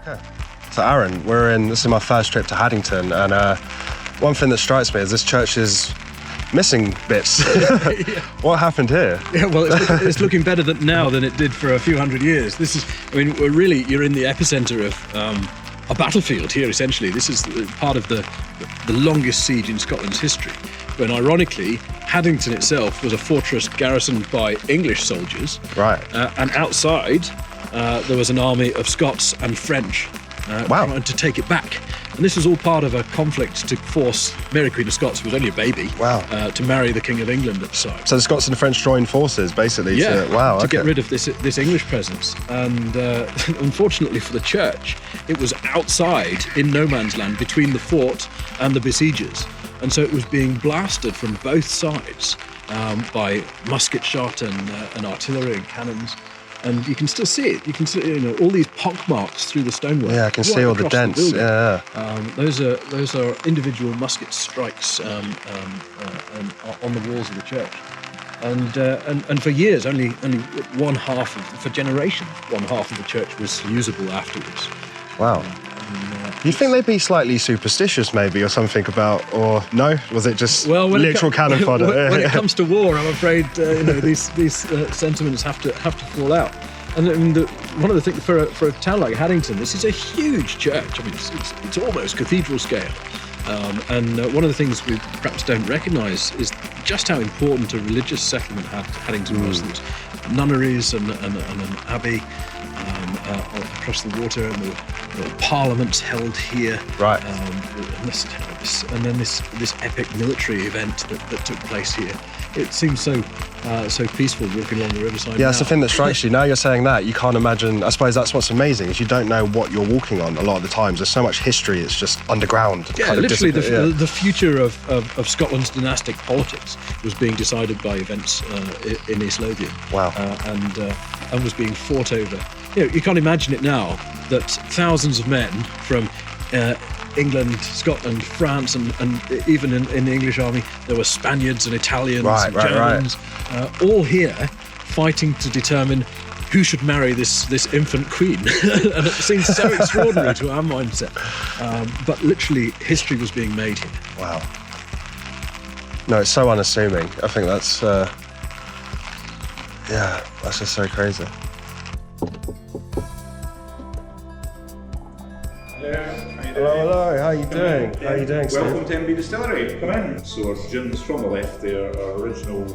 Okay. So Aaron, this is my first trip to Haddington, and one thing that strikes me is this church is missing bits. What happened here? Yeah, well, it's looking better now than it did for a few hundred years. You're in the epicenter of a battlefield here, essentially. This is part of the longest siege in Scotland's history, when ironically, Haddington itself was a fortress garrisoned by English soldiers. Right. And outside, there was an army of Scots and French trying to take it back. And this was all part of a conflict to force Mary Queen of Scots, who was only a baby, to marry the King of England at the time. So the Scots and the French joined forces, basically, to get rid of this English presence. And unfortunately for the church, it was outside in no man's land between the fort and the besiegers. And so it was being blasted from both sides by musket shot and artillery and cannons. And you can still see it. You can see, all these pock marks through the stonework. Yeah, I can see all the dents. Those are individual musket strikes on the walls of the church. And for years, only for generations, one half of the church was usable afterwards. Wow. You think they'd be slightly superstitious, maybe, or something or no? Was it just literal cannon fodder? When it comes to war, I'm afraid these sentiments have to fall out. And one of the things for a town like Haddington, this is a huge church. I mean, it's almost cathedral scale. And one of the things we perhaps don't recognise is just how important a religious settlement Haddington was. There was nunneries and an abbey across the water, and there were parliaments held here. Right. And then this epic military event that took place here. It seems so peaceful walking along the riverside. Yeah, that's the thing that strikes you. Now you're saying that, you can't imagine. I suppose that's what's amazing, is you don't know what you're walking on a lot of the times. There's so much history, it's just underground. Yeah, literally the future of Scotland's dynastic politics was being decided by events in East Lothian. Wow. And was being fought over. You can't imagine it now that thousands of men from England, Scotland, France, and even in the English army, there were Spaniards and Italians and Germans, all here fighting to determine who should marry this infant queen. And it seems so extraordinary to our mindset. But literally, history was being made here. Wow. No, it's so unassuming. I think that's just so crazy. Hello, how you doing? How you doing, Steve? Welcome to MB Distillery. Come in. So our gins from the left there are original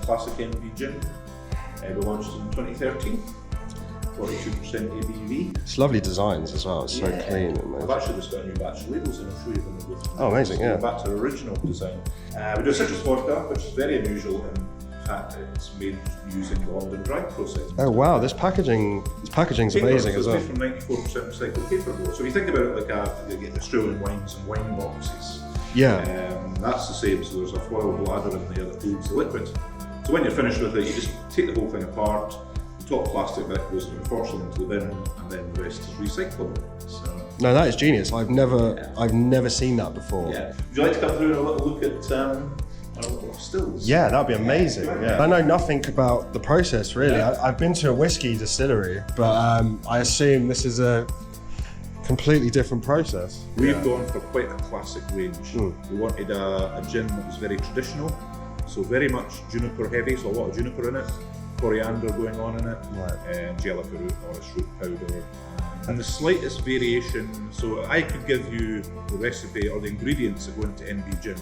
classic MB gin. We launched in 2013. 42% ABV. It's lovely designs as well. It's so clean. I've actually just got a new batch of labels in. I'll show you them. Oh, amazing! Yeah. Back to our original design. We do citrus vodka, which is very unusual. In fact, it's made using the London dry process. Oh wow, this packaging's amazing as well. It's made from 94% recycled paperboard. So if you think about it like you get Australian wines and wine boxes. Yeah. That's the same. So there's a foil bladder in there that holds the liquid. So when you're finished with it, you just take the whole thing apart. The top plastic bit goes unfortunately into the bin, and then the rest is recyclable. So. No, that is genius. I've never seen that before. Yeah. Would you like to come through and a little look at stills? Yeah, that'd be amazing. Yeah. I know nothing about the process really. Yeah. I've been to a whiskey distillery, but I assume this is a completely different process. We've gone for quite a classic range. We wanted a gin that was very traditional, so very much juniper heavy, so a lot of juniper in it, coriander going on in it, angelica root, Morris root powder, and the slightest variation. So I could give you the recipe or the ingredients that go into NB gin,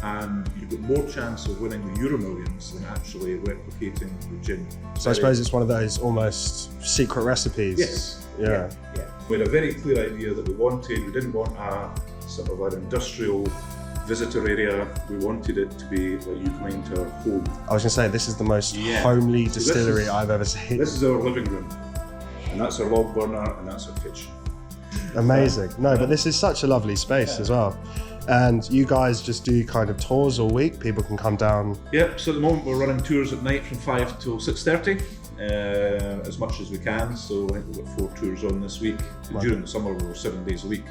and you've got more chance of winning the Euro Millions than actually replicating the gin. So I suppose it's one of those almost secret recipes. Yes. Yeah. We had a very clear idea that we didn't want a sort of an industrial visitor area. We wanted it to be like you come into our home. I was going to say, this is the most homely distillery I've ever seen. This is our living room, and that's our log burner, and that's our kitchen. Amazing. No, but this is such a lovely space as well. And you guys just do kind of tours all week? People can come down? Yep, so at the moment we're running tours at night from 5 till 6:30, as much as we can. So I think we've got 4 tours on this week. Wow. During the summer we're 7 days a week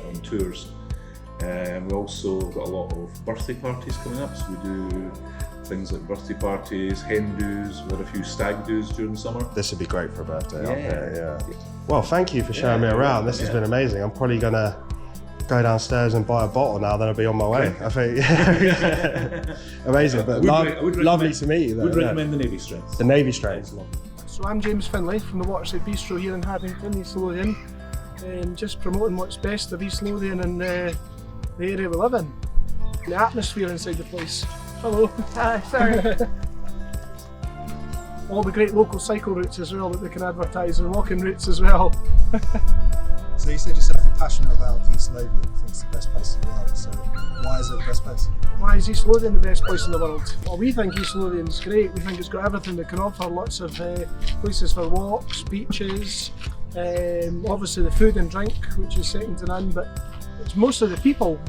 on tours. We also got a lot of birthday parties coming up, so we do things like birthday parties, hen do's, we had a few stag do's during the summer. This would be great for a birthday up here, yeah. Well, thank you for showing me around. This has been amazing. I'm probably gonna go downstairs and buy a bottle now, then I'll be on my way. I think, amazing, but lovely to meet you. I would recommend the Navy Strength. The Navy Strength. So I'm James Finlay from the Waterside Bistro here in Haddington, East Lothian, just promoting what's best of East Lothian and the area we live in, the atmosphere inside the place. Hello. Hi, sorry. All the great local cycle routes as well that they can advertise, and walking routes as well. So you said yourself you're passionate about East Lothian, you think it's the best place in the world, so why is it the best place? Why is East Lothian the best place in the world? Well, we think East Lothian's great. We think it's got everything that can offer, lots of places for walks, beaches, obviously the food and drink, which is second to none, but it's mostly the people.